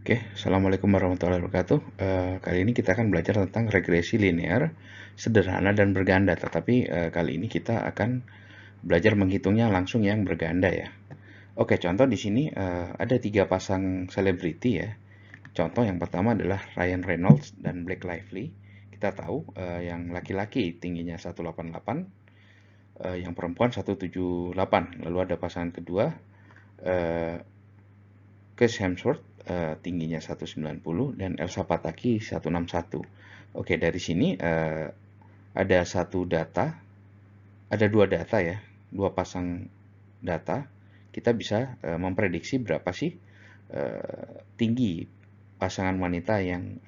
Oke, Assalamualaikum warahmatullahi wabarakatuh. Kali ini kita akan belajar tentang regresi linear, sederhana dan berganda. Tetapi kali ini kita akan belajar menghitungnya langsung yang berganda ya. Oke, contoh di sini ada 3 pasang selebriti ya. Contoh yang pertama adalah Ryan Reynolds dan Blake Lively. Kita tahu yang laki-laki tingginya 188, yang perempuan 178. Lalu ada pasangan kedua, eh, Chris Hemsworth tingginya 190 dan Elsa Pataky 161. Oke, dari sini ada ada 2 data ya, 2 pasang data. Kita bisa memprediksi berapa sih tinggi pasangan wanita yang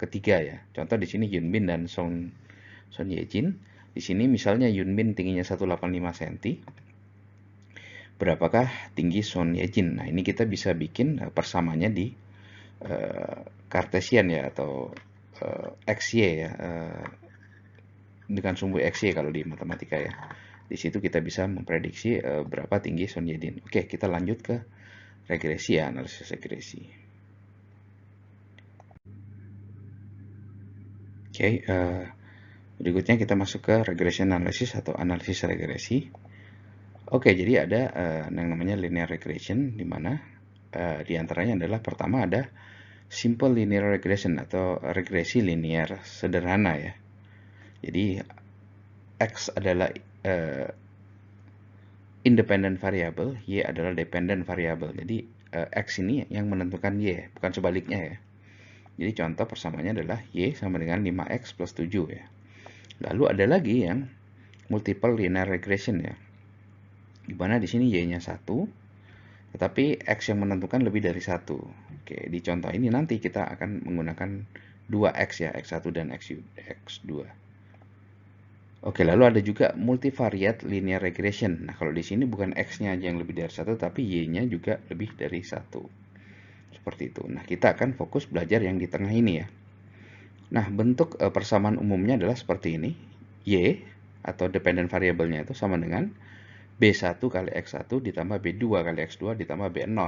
ketiga ya. Contoh di sini Yoon Bin dan Son Ye Jin. Di sini misalnya Yoon Bin tingginya 185 cm, berapakah tinggi Son Ye Jin? Nah, ini kita bisa bikin persamaannya di Kartesian ya, atau XY ya, dengan sumbu XY kalau di matematika ya. Di situ kita bisa memprediksi berapa tinggi Son Ye Jin. Oke, kita lanjut ke regresi ya, analisis regresi. Oke, berikutnya kita masuk ke regression analysis atau analisis regresi. Oke, jadi ada yang namanya linear regression, di mana di antaranya adalah pertama ada simple linear regression atau regresi linear sederhana ya. Jadi X adalah independent variable, Y adalah dependent variable. Jadi X ini yang menentukan Y, bukan sebaliknya ya. Jadi contoh persamaannya adalah Y sama dengan 5X plus 7 ya. Lalu ada lagi yang multiple linear regression ya. Di mana di sini Y-nya 1, tetapi X yang menentukan lebih dari 1. Oke, di contoh ini nanti kita akan menggunakan 2X ya, X1 dan X2. Oke, lalu ada juga multivariate linear regression. Nah, kalau di sini bukan X-nya aja yang lebih dari 1, tapi Y-nya juga lebih dari 1. Seperti itu. Nah, kita akan fokus belajar yang di tengah ini ya. Nah, bentuk persamaan umumnya adalah seperti ini. Y atau dependent variable-nya itu sama dengan B1 kali X1 ditambah B2 kali X2 ditambah B0.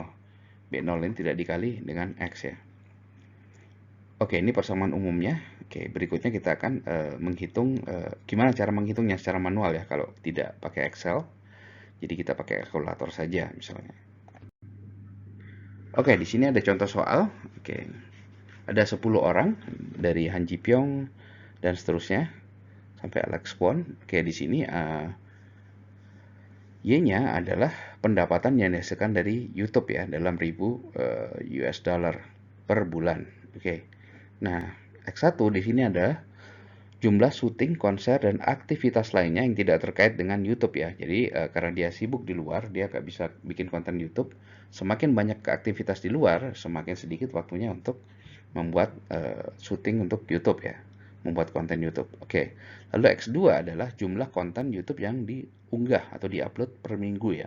B0 ini tidak dikali dengan X ya. Oke, ini persamaan umumnya. Oke, berikutnya kita akan menghitung gimana cara menghitungnya secara manual ya, kalau tidak pakai Excel. Jadi kita pakai kalkulator saja misalnya. Oke, di sini ada contoh soal. Oke. Ada 10 orang dari Han Ji Pyong dan seterusnya sampai Alex Kwon. Oke, di sini Y-nya adalah pendapatan yang dihasilkan dari YouTube ya, dalam ribu US dollar per bulan. Oke. Nah, X1 di sini ada jumlah syuting, konser, dan aktivitas lainnya yang tidak terkait dengan YouTube ya. Jadi karena dia sibuk di luar, dia gak bisa bikin konten YouTube. Semakin banyak aktivitas di luar, semakin sedikit waktunya untuk membuat syuting untuk YouTube ya, membuat konten YouTube. Oke. Lalu X2 adalah jumlah konten YouTube yang diunggah atau diupload per minggu ya.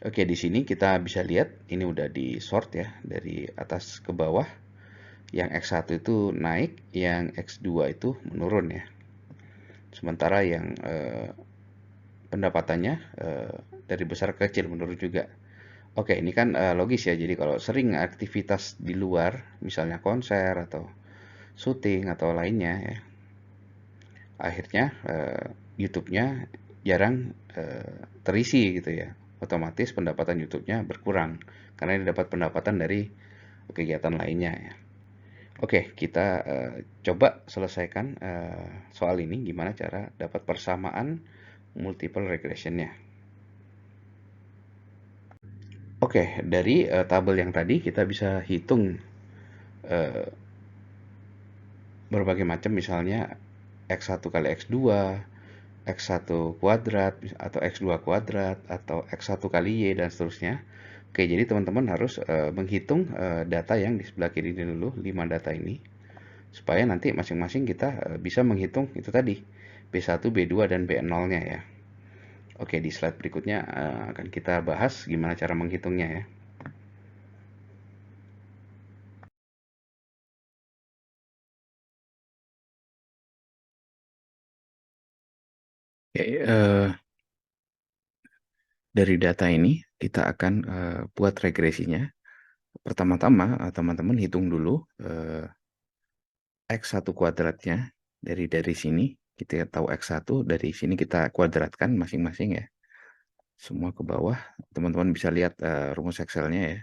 Oke, di sini kita bisa lihat ini udah di sort ya dari atas ke bawah. Yang X1 itu naik, yang X2 itu menurun ya. Sementara yang pendapatannya dari besar ke kecil menurun juga. Oke, ini kan logis ya. Jadi kalau sering aktivitas di luar, misalnya konser atau syuting atau lainnya ya, akhirnya YouTube-nya jarang terisi gitu ya. Otomatis pendapatan YouTube-nya berkurang karena ini dapat pendapatan dari kegiatan lainnya ya. Oke, kita coba selesaikan soal ini, gimana cara dapat persamaan multiple regression-nya. Oke, dari tabel yang tadi kita bisa hitung berbagai macam, misalnya X1 kali X2, X1 kuadrat, atau X2 kuadrat, atau X1 kali Y, dan seterusnya. Oke, jadi teman-teman harus menghitung data yang di sebelah kiri ini dulu, 5 data ini, supaya nanti masing-masing kita bisa menghitung itu tadi, B1, B2, dan B0-nya ya. Oke, di slide berikutnya akan kita bahas gimana cara menghitungnya ya. Oke, dari data ini kita akan buat regresinya. pertama-tama teman-teman hitung dulu X1 kuadratnya dari sini. Kita tahu X1, dari sini kita kuadratkan masing-masing ya. Semua ke bawah. Teman-teman bisa lihat rumus Excel-nya ya.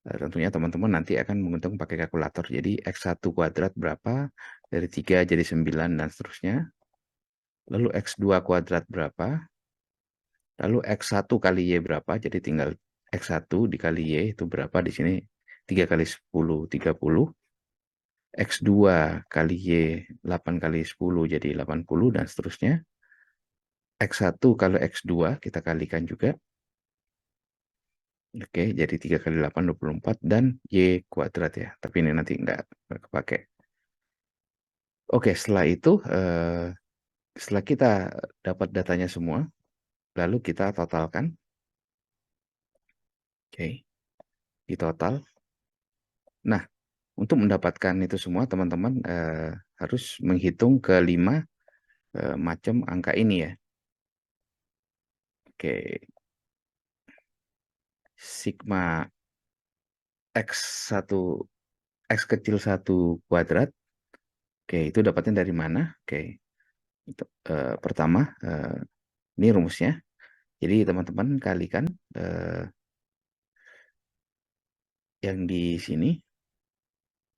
Tentunya teman-teman nanti akan menghitung pakai kalkulator. Jadi X1 kuadrat berapa, dari 3 jadi 9 dan seterusnya. Lalu X2 kuadrat berapa, lalu X1 kali Y berapa, jadi tinggal X1 dikali Y itu berapa di sini, 3 kali 10, 30. X2 kali Y, 8 kali 10 jadi 80 dan seterusnya. X1 kali X2 kita kalikan juga. Oke, jadi 3 kali 8, 24 dan Y kuadrat ya. Tapi ini nanti nggak kepake. Oke, setelah itu, setelah kita dapat datanya semua, lalu kita totalkan. Oke, di total. Nah, untuk mendapatkan itu semua, teman-teman harus menghitung ke 5 macam angka ini ya. Oke, sigma X1, X kecil 1 kuadrat. Oke, itu dapatnya dari mana? Oke, itu, pertama, ini rumusnya. Jadi teman-teman kalikan yang di sini,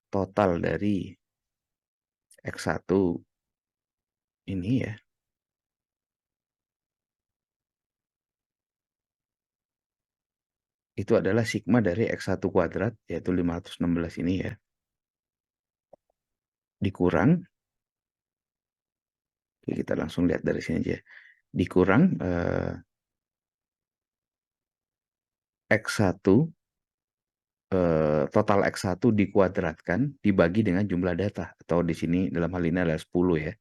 total dari X1 ini ya. Itu adalah sigma dari X1 kuadrat, yaitu 516 ini ya. Dikurang, oke, kita langsung lihat dari sini aja. Dikurang X1, total X1 dikuadratkan dibagi dengan jumlah data, atau di sini dalam hal ini adalah 10 ya.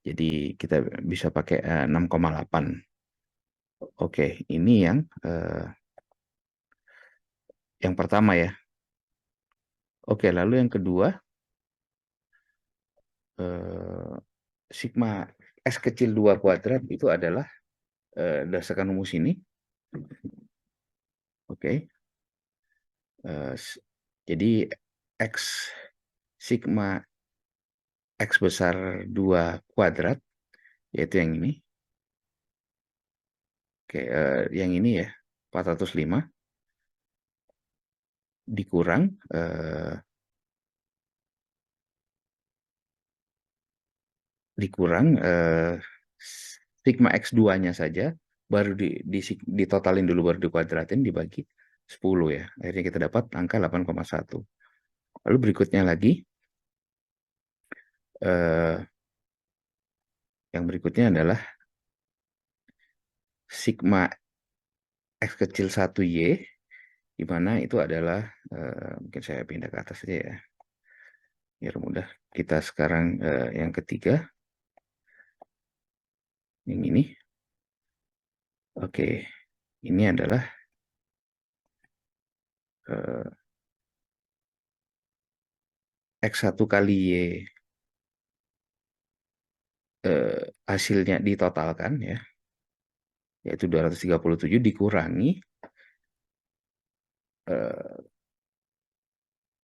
Jadi kita bisa pakai 6,8. Oke, ini yang pertama ya. Oke, lalu yang kedua, sigma S kecil 2 kuadrat itu adalah berdasarkan rumus ini. Oke. Jadi X sigma X besar 2 kuadrat, yaitu yang ini. Oke, yang ini ya, 405 dikurang sigma X2-nya saja, baru ditotalin dulu, baru dikuadratin, dibagi 10 ya. Akhirnya kita dapat angka 8,1. Lalu berikutnya lagi, yang berikutnya adalah sigma X kecil 1Y, di mana itu adalah, mungkin saya pindah ke atas saja ya, biar mudah. Kita sekarang yang ketiga, yang ini. Oke, ini adalah X1 kali Y, hasilnya ditotalkan ya, yaitu 237 dikurangi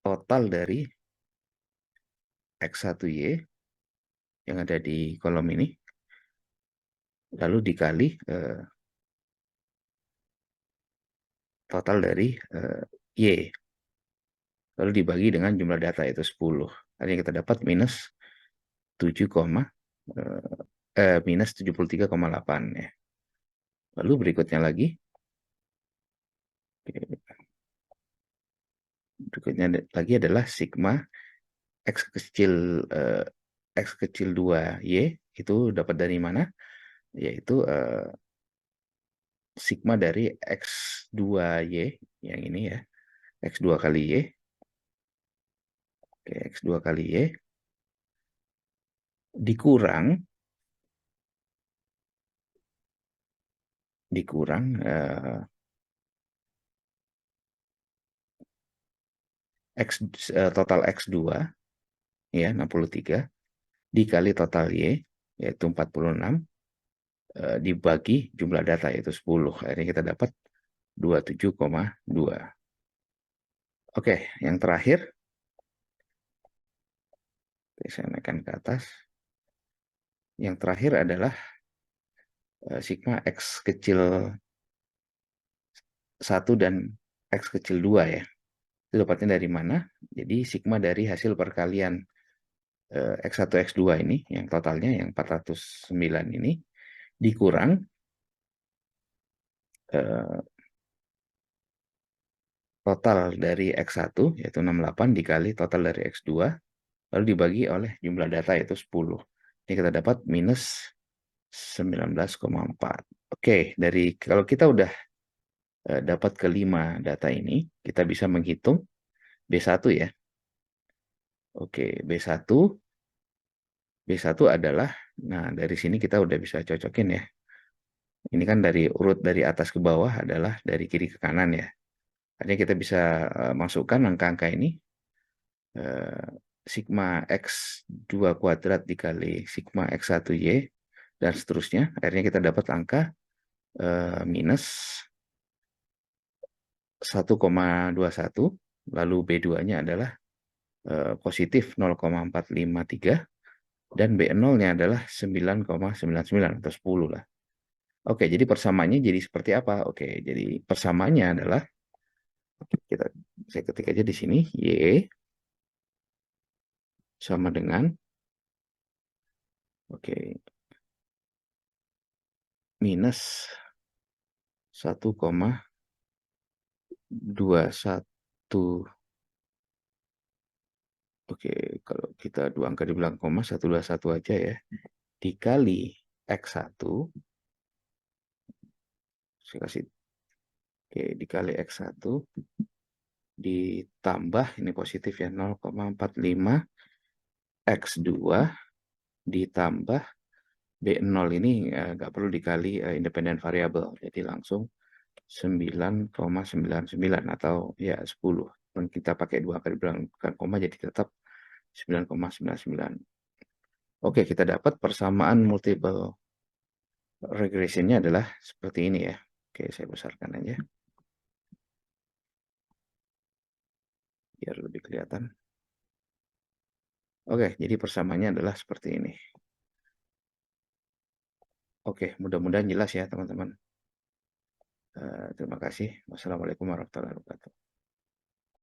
total dari X1Y yang ada di kolom ini, lalu dikali total dari Y, lalu dibagi dengan jumlah data, yaitu 10. Artinya kita dapat minus 73,8 ya. Lalu berikutnya lagi, adalah sigma X kecil 2Y, itu dapat dari mana? Yaitu sigma dari X2Y, yang ini ya, X2 kali Y. Oke, X2 kali Y dikurang total X2 ya, 63 dikali total Y, yaitu 46, dibagi jumlah data, yaitu 10. Akhirnya kita dapat 27,2. Oke, yang terakhir, saya naikkan ke atas. Yang terakhir adalah sigma X kecil 1 dan X kecil 2 ya. Itu dapatnya dari mana? Jadi sigma dari hasil perkalian X1, X2 ini, yang totalnya yang 409 ini, dikurang eh, total dari X1, yaitu 68, dikali total dari X2, lalu dibagi oleh jumlah data, yaitu 10. Ini kita dapat minus 19,4. Oke, kalau kita udah dapat kelima data ini, kita bisa menghitung B1 ya. Oke, B1 adalah, nah dari sini kita udah bisa cocokin ya. Ini kan dari urut dari atas ke bawah adalah dari kiri ke kanan ya. Artinya kita bisa masukkan angka-angka ini, eh, sigma X2 kuadrat dikali sigma X1Y, dan seterusnya. Akhirnya kita dapat angka minus 1,21, lalu B2-nya adalah positif 0,453, dan B0-nya adalah 9,99 atau 10 lah. Oke, jadi persamaannya jadi seperti apa? Oke, jadi persamaannya adalah, saya ketik aja di sini, Y sama dengan, oke, minus 1,21. Oke, kalau kita dua angka di belakang koma, 121 aja ya, dikali X1, saya kasih, oke, dikali X1, ditambah, ini positif ya, 0,45, X2, ditambah B0 ini nggak perlu dikali independen variabel, jadi langsung 9,99 atau ya 10. Dan kita pakai dua angka di belakang koma, jadi tetap 9,99. Oke, kita dapat persamaan multiple regressionnya adalah seperti ini ya. Oke, saya besarkan aja biar lebih kelihatan. Oke, jadi persamaannya adalah seperti ini. Oke, mudah-mudahan jelas ya teman-teman. Terima kasih. Wassalamualaikum warahmatullahi wabarakatuh.